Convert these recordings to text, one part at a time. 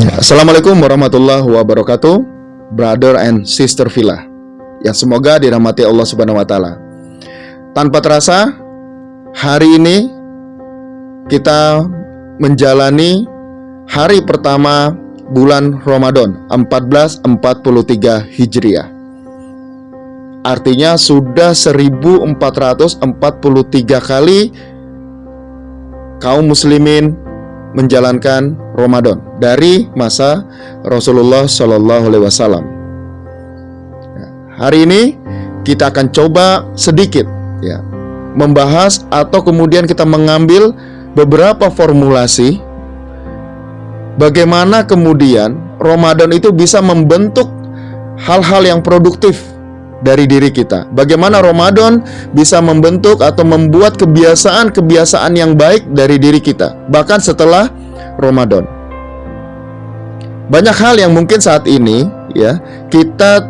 Assalamualaikum warahmatullahi wabarakatuh, brother and sister Villa yang semoga dirahmati Allah Subhanahu wa taala. Tanpa terasa, hari ini kita menjalani hari pertama bulan Ramadan 1443 Hijriah. Artinya sudah 1443 kali kaum muslimin menjalankan Ramadan dari masa Rasulullah Shallallahu Alaihi Wasallam. Hari ini kita akan coba sedikit membahas atau kemudian kita mengambil beberapa formulasi bagaimana kemudian Ramadan itu bisa membentuk hal-hal yang produktif dari diri kita. Bagaimana Ramadan bisa membentuk atau membuat kebiasaan-kebiasaan yang baik dari diri kita, bahkan setelah Ramadan. Banyak hal yang mungkin saat ini kita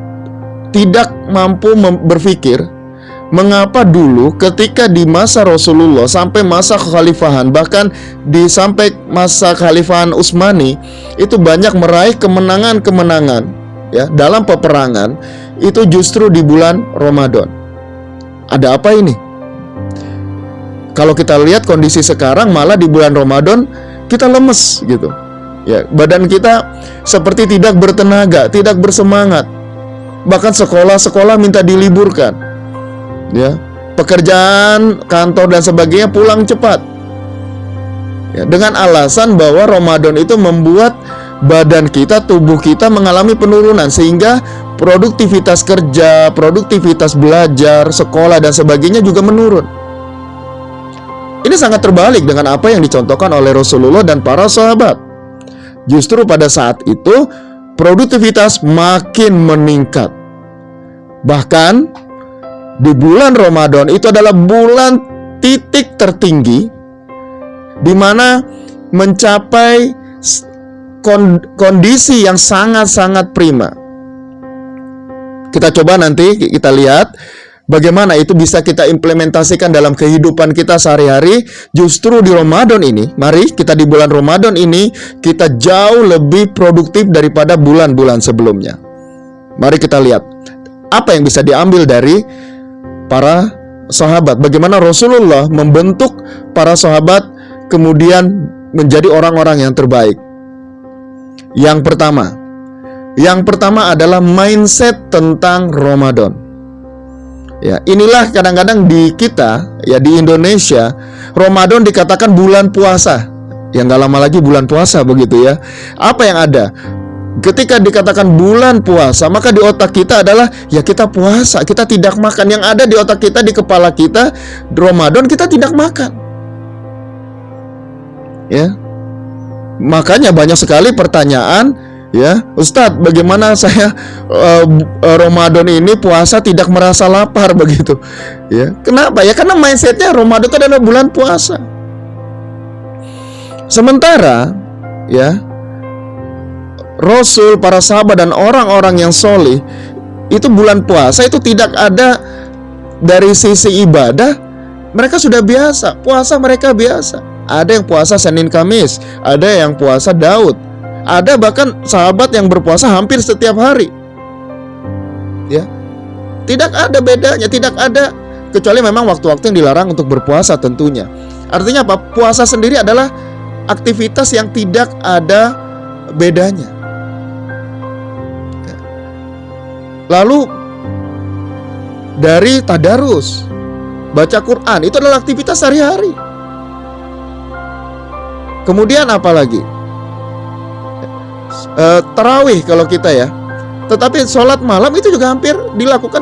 tidak mampu berpikir mengapa dulu ketika di masa Rasulullah sampai masa kekhalifahan, bahkan sampai masa kekhalifahan Utsmani itu banyak meraih kemenangan-kemenangan dalam peperangan itu justru di bulan Ramadan. Ada apa ini? Kalau kita lihat kondisi sekarang malah di bulan Ramadan kita lemes gitu. Badan kita seperti tidak bertenaga, tidak bersemangat. Bahkan sekolah-sekolah minta diliburkan. Pekerjaan, kantor dan sebagainya pulang cepat. Dengan alasan bahwa Ramadan itu membuat badan kita, tubuh kita mengalami penurunan sehingga produktivitas kerja, produktivitas belajar, sekolah dan sebagainya juga menurun. Ini sangat terbalik dengan apa yang dicontohkan oleh Rasulullah dan para sahabat. Justru pada saat itu produktivitas makin meningkat. Bahkan di bulan Ramadan itu adalah bulan titik tertinggi di mana mencapai kondisi yang sangat-sangat prima. Kita coba nanti kita lihat bagaimana itu bisa kita implementasikan dalam kehidupan kita sehari-hari. Justru di Ramadan ini, mari kita di bulan Ramadan ini kita jauh lebih produktif daripada bulan-bulan sebelumnya. Mari kita lihat apa yang bisa diambil dari para sahabat. Bagaimana Rasulullah membentuk para sahabat kemudian menjadi orang-orang yang terbaik. Yang pertama adalah mindset tentang Ramadan. Inilah kadang-kadang di kita, di Indonesia, Ramadan dikatakan bulan puasa. Gak lama lagi bulan puasa begitu ya. Apa yang ada? Ketika dikatakan bulan puasa, maka di otak kita adalah kita puasa, kita tidak makan. Yang ada di otak kita, di kepala kita, Ramadan kita tidak makan. Makanya banyak sekali pertanyaan, Ustadz, bagaimana saya Ramadan ini puasa tidak merasa lapar begitu? Kenapa? Karena mindsetnya Ramadan itu adalah bulan puasa. Sementara Rasul, para sahabat dan orang-orang yang soleh itu bulan puasa itu tidak ada dari sisi ibadah, mereka sudah biasa, puasa mereka biasa. Ada yang puasa Senin Kamis, ada yang puasa Daud, ada bahkan sahabat yang berpuasa hampir setiap hari. Tidak ada bedanya, tidak ada, kecuali memang waktu-waktu yang dilarang untuk berpuasa tentunya. Artinya apa? Puasa sendiri adalah aktivitas yang tidak ada bedanya. Lalu dari tadarus, baca Quran, itu adalah aktivitas sehari-hari. Kemudian apa lagi? Tarawih kalau kita tetapi sholat malam itu juga hampir dilakukan,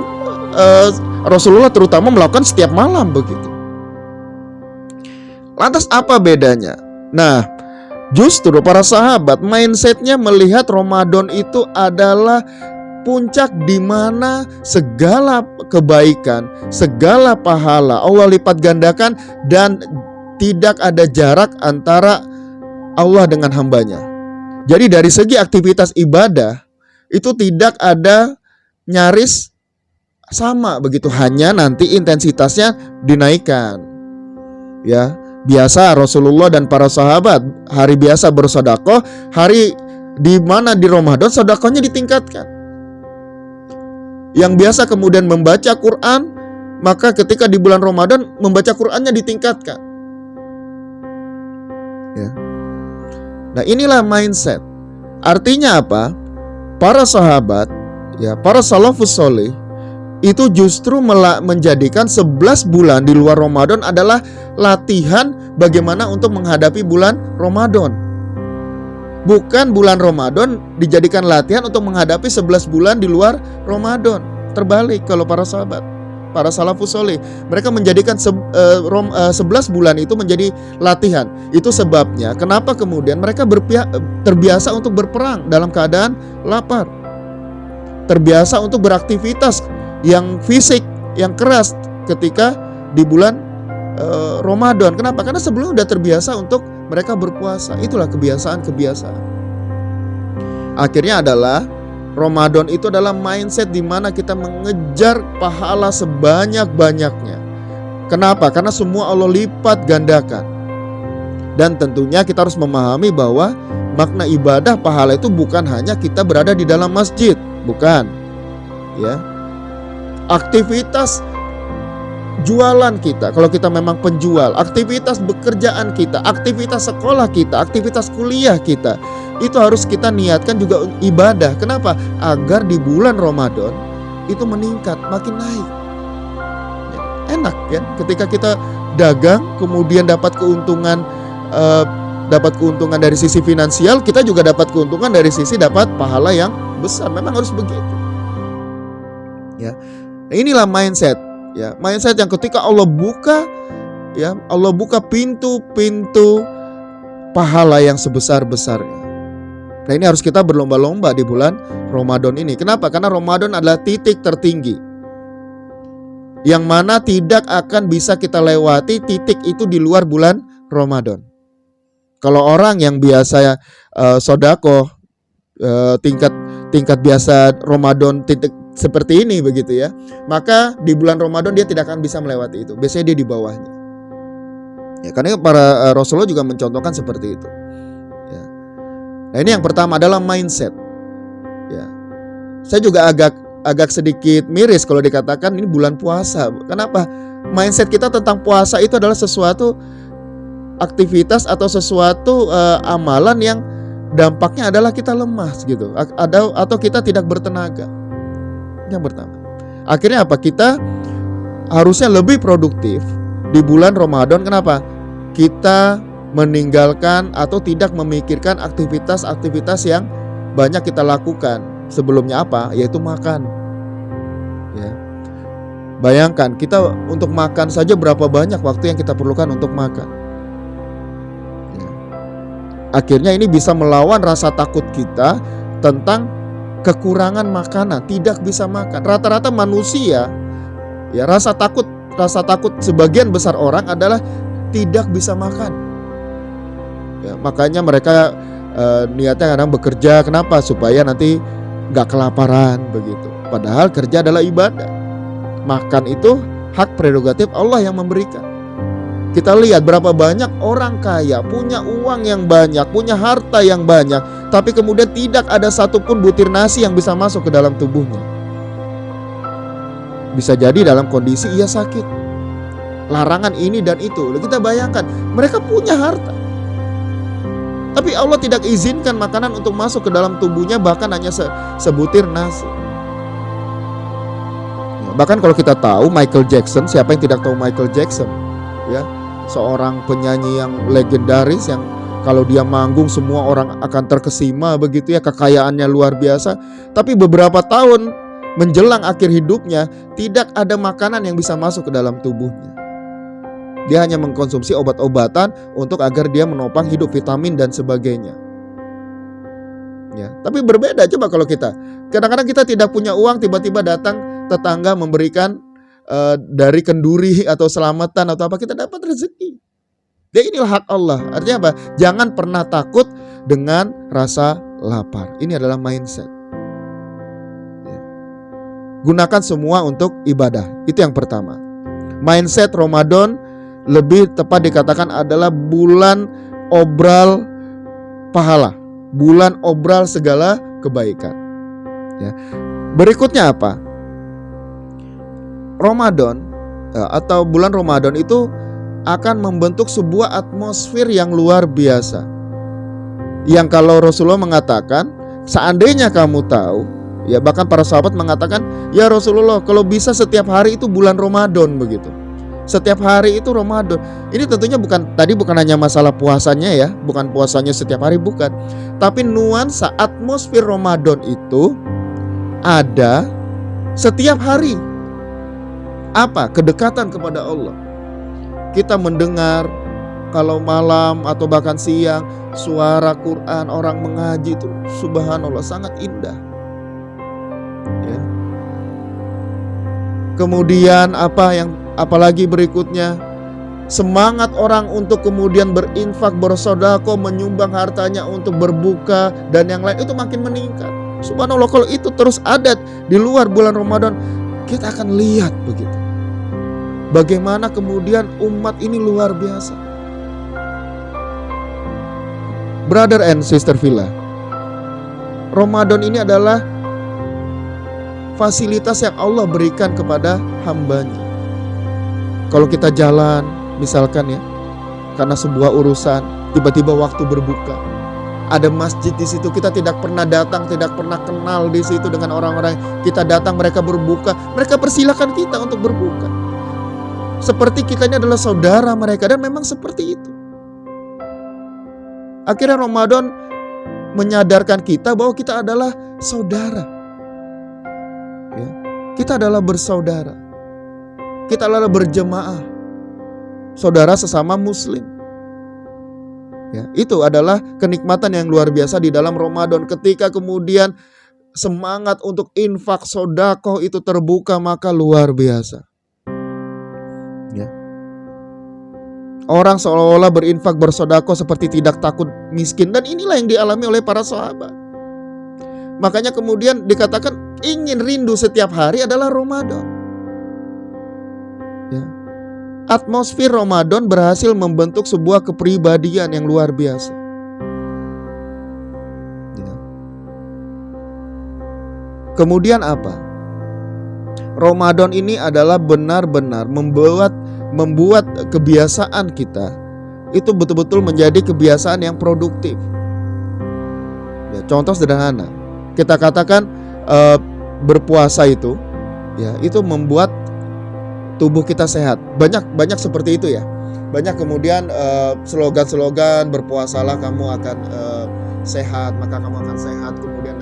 Rasulullah terutama melakukan setiap malam begitu. Lantas apa bedanya? Nah, justru para sahabat mindsetnya melihat Ramadan itu adalah puncak di mana segala kebaikan, segala pahala Allah lipat gandakan dan tidak ada jarak antara Allah dengan hambanya. Jadi dari segi aktivitas ibadah itu tidak ada nyaris sama begitu, hanya nanti intensitasnya dinaikkan. Biasa Rasulullah dan para sahabat hari biasa bersedekah, hari di mana di Ramadan sedekahnya ditingkatkan. Yang biasa kemudian membaca Quran, maka ketika di bulan Ramadan membaca Qurannya ditingkatkan. Ya. Nah, inilah mindset. Artinya apa? Para sahabat, ya, para salafus soleh itu justru menjadikan 11 bulan di luar Ramadan adalah latihan bagaimana untuk menghadapi bulan Ramadan. Bukan bulan Ramadan dijadikan latihan untuk menghadapi 11 bulan di luar Ramadan. Terbalik kalau para sahabat, para salafus soleh, mereka menjadikan 11 bulan itu menjadi latihan. Itu sebabnya kenapa kemudian mereka terbiasa untuk berperang dalam keadaan lapar, terbiasa untuk beraktivitas yang fisik, yang keras ketika di bulan Ramadan. Kenapa? Karena sebelumnya sudah terbiasa untuk mereka berpuasa. Itulah kebiasaan-kebiasaan. Akhirnya adalah Ramadan itu adalah mindset di mana kita mengejar pahala sebanyak-banyaknya. Kenapa? Karena semua Allah lipat gandakan. Dan tentunya kita harus memahami bahwa makna ibadah pahala itu bukan hanya kita berada di dalam masjid, bukan. Ya. Aktivitas jualan kita, kalau kita memang penjual, aktivitas bekerjaan kita, aktivitas sekolah kita, aktivitas kuliah kita, itu harus kita niatkan juga ibadah. Kenapa? Agar di bulan Ramadan itu meningkat, makin naik. Enak ya, ketika kita dagang kemudian dapat keuntungan dari sisi finansial, kita juga dapat keuntungan dari sisi dapat pahala yang besar. Memang harus begitu. Ya. Nah, inilah mindset. Ya, mindset yang ketika Allah buka, ya, Allah buka pintu-pintu pahala yang sebesar-besarnya. Nah, ini harus kita berlomba-lomba di bulan Ramadan ini. Kenapa? Karena Ramadan adalah titik tertinggi, yang mana tidak akan bisa kita lewati titik itu di luar bulan Ramadan. Kalau orang yang biasa sodako, tingkat biasa Ramadan titik seperti ini begitu ya, maka di bulan Ramadan dia tidak akan bisa melewati itu. Biasanya dia di bawahnya. Ya, karena para Rasulullah juga mencontohkan seperti itu. Ya. Nah, ini yang pertama adalah mindset. Ya. Saya juga agak sedikit miris kalau dikatakan ini bulan puasa. Kenapa? Mindset kita tentang puasa itu adalah sesuatu aktivitas atau sesuatu amalan yang dampaknya adalah kita lemas gitu, atau kita tidak bertenaga. Yang pertama, akhirnya apa? Kita harusnya lebih produktif di bulan Ramadan. Kenapa? Kita meninggalkan atau tidak memikirkan aktivitas-aktivitas yang banyak kita lakukan sebelumnya. Apa? Yaitu makan. Ya. Bayangkan kita untuk makan saja berapa banyak waktu yang kita perlukan untuk makan. Ya. Akhirnya ini bisa melawan rasa takut kita tentang kekurangan makanan, tidak bisa makan. Rata-rata manusia, ya, rasa takut sebagian besar orang adalah tidak bisa makan. Ya, makanya mereka niatnya kadang bekerja, kenapa? Supaya nanti nggak kelaparan begitu. Padahal kerja adalah ibadah. Makan itu hak prerogatif Allah yang memberikan. Kita lihat berapa banyak orang kaya, punya uang yang banyak, punya harta yang banyak, tapi kemudian tidak ada satupun butir nasi yang bisa masuk ke dalam tubuhnya. Bisa jadi dalam kondisi ia sakit, larangan ini dan itu. Kita bayangkan, mereka punya harta, tapi Allah tidak izinkan makanan untuk masuk ke dalam tubuhnya, bahkan hanya sebutir nasi. Ya, bahkan kalau kita tahu Michael Jackson, siapa yang tidak tahu Michael Jackson? Ya, seorang penyanyi yang legendaris yang kalau dia manggung semua orang akan terkesima begitu ya, kekayaannya luar biasa. Tapi beberapa tahun menjelang akhir hidupnya tidak ada makanan yang bisa masuk ke dalam tubuhnya. Dia hanya mengkonsumsi obat-obatan untuk agar dia menopang hidup, vitamin dan sebagainya. Ya, tapi berbeda coba kalau kita. Kadang-kadang kita tidak punya uang, tiba-tiba datang tetangga memberikan dari kenduri atau selamatan atau apa, kita dapat rezeki. Ya, inilah hak Allah. Artinya apa? Jangan pernah takut dengan rasa lapar. Ini adalah mindset. Ya. Gunakan semua untuk ibadah. Itu yang pertama. Mindset Ramadan lebih tepat dikatakan adalah bulan obral pahala. bulan obral segala kebaikan. Ya. Berikutnya apa? Ramadan atau bulan Ramadan itu akan membentuk sebuah atmosfer yang luar biasa. Yang kalau Rasulullah mengatakan, seandainya kamu tahu, ya bahkan para sahabat mengatakan, ya Rasulullah, kalau bisa setiap hari itu bulan Ramadan begitu. Setiap hari itu Ramadan. Ini tentunya bukan hanya masalah puasanya ya, bukan puasanya setiap hari, bukan. Tapi nuansa atmosfer Ramadan itu ada setiap hari. Apa? Kedekatan kepada Allah. Kita mendengar kalau malam atau bahkan siang suara Quran, orang mengaji itu subhanallah sangat indah. Ya. Kemudian apalagi berikutnya, semangat orang untuk kemudian berinfak, bersedekah, menyumbang hartanya untuk berbuka dan yang lain itu makin meningkat. Subhanallah, kalau itu terus ada di luar bulan Ramadan, kita akan lihat begitu. Bagaimana kemudian umat ini luar biasa. Brother and sister Villa, Ramadan ini adalah fasilitas yang Allah berikan kepada hambanya. Kalau kita jalan misalkan ya, karena sebuah urusan, tiba-tiba waktu berbuka, ada masjid di situ, kita tidak pernah datang, tidak pernah kenal di situ dengan orang-orang, kita datang, mereka berbuka, mereka persilakan kita untuk berbuka. Seperti kita ini adalah saudara mereka, dan memang seperti itu. Akhirnya Ramadan menyadarkan kita bahwa kita adalah saudara. Ya, kita adalah bersaudara. Kita adalah berjemaah. Saudara sesama muslim. Ya, itu adalah kenikmatan yang luar biasa di dalam Ramadan. Ketika kemudian semangat untuk infak, sedekah itu terbuka, maka luar biasa. Ya. Orang seolah-olah berinfak, bersedekah seperti tidak takut miskin, dan inilah yang dialami oleh para sahabat. Makanya kemudian dikatakan ingin rindu setiap hari adalah Ramadan. Ya. Atmosfer Ramadan berhasil membentuk sebuah kepribadian yang luar biasa. Ya. Kemudian apa? Ramadan ini adalah benar-benar membuat kebiasaan kita itu betul-betul menjadi kebiasaan yang produktif. Ya, contoh sederhana, kita katakan berpuasa itu, ya itu membuat tubuh kita sehat. Banyak seperti itu ya. Banyak kemudian slogan-slogan, berpuasalah kamu akan sehat, maka kamu akan sehat. Kemudian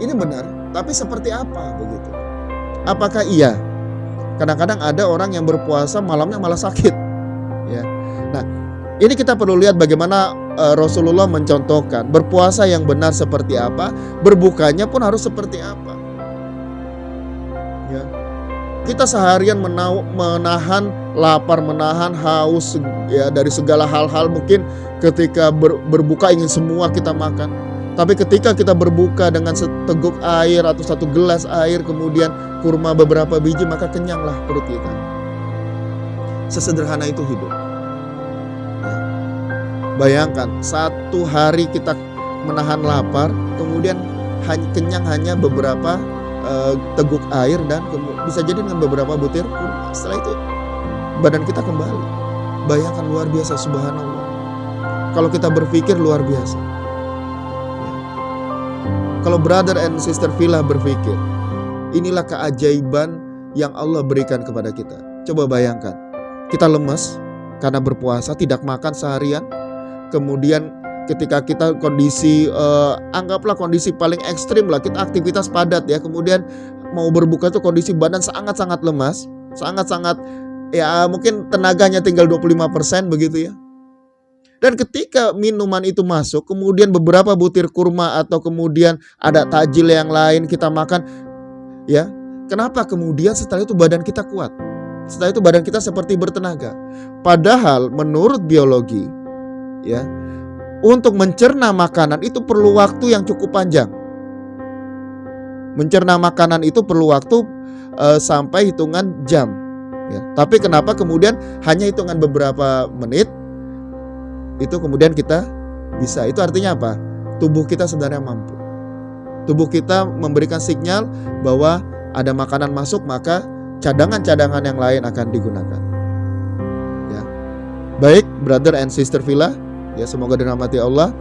ini benar, tapi seperti apa begitu? Apakah iya? Kadang-kadang ada orang yang berpuasa malamnya malah sakit. Ya. Nah, ini kita perlu lihat bagaimana Rasulullah mencontohkan berpuasa yang benar seperti apa, berbukanya pun harus seperti apa. Ya. Kita seharian menahan lapar, menahan haus ya dari segala hal-hal, mungkin ketika berbuka ingin semua kita makan. Tapi ketika kita berbuka dengan seteguk air atau satu gelas air, kemudian kurma beberapa biji, maka kenyanglah perut kita. Sesederhana itu hidup. Ya. Bayangkan satu hari kita menahan lapar, kemudian kenyang hanya beberapa teguk air dan bisa jadi dengan beberapa butir kurma. Setelah itu badan kita kembali. Bayangkan, luar biasa, subhanallah. Kalau kita berpikir luar biasa. Kalau brother and sister Villa berpikir, inilah keajaiban yang Allah berikan kepada kita. Coba bayangkan, kita lemas karena berpuasa, tidak makan seharian. Kemudian ketika kita kondisi, anggaplah kondisi paling ekstrim lah, kita aktivitas padat ya. Kemudian mau berbuka itu kondisi badan sangat-sangat lemas, sangat-sangat ya mungkin tenaganya tinggal 25% begitu ya. Dan ketika minuman itu masuk, kemudian beberapa butir kurma atau kemudian ada takjil yang lain kita makan, ya. Kenapa kemudian setelah itu badan kita kuat? Setelah itu badan kita seperti bertenaga. Padahal menurut biologi, ya, untuk mencerna makanan itu perlu waktu yang cukup panjang. Mencerna makanan itu perlu waktu sampai hitungan jam. Ya. Tapi kenapa kemudian hanya hitungan beberapa menit itu kemudian kita bisa. Itu artinya apa? Tubuh kita sebenarnya mampu. Tubuh kita memberikan sinyal bahwa ada makanan masuk, maka cadangan-cadangan yang lain akan digunakan. Ya. Baik, brother and sister Villa, ya semoga dirahmati Allah.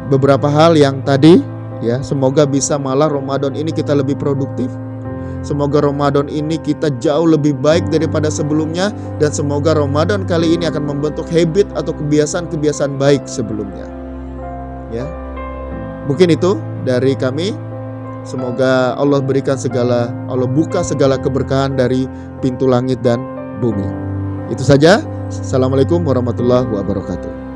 Beberapa hal yang tadi, ya semoga bisa malah Ramadan ini kita lebih produktif. Semoga Ramadan ini kita jauh lebih baik daripada sebelumnya, dan semoga Ramadan kali ini akan membentuk habit atau kebiasaan-kebiasaan baik sebelumnya. Ya. Mungkin itu dari kami. Semoga Allah buka segala keberkahan dari pintu langit dan bumi. Itu saja. Assalamualaikum warahmatullahi wabarakatuh.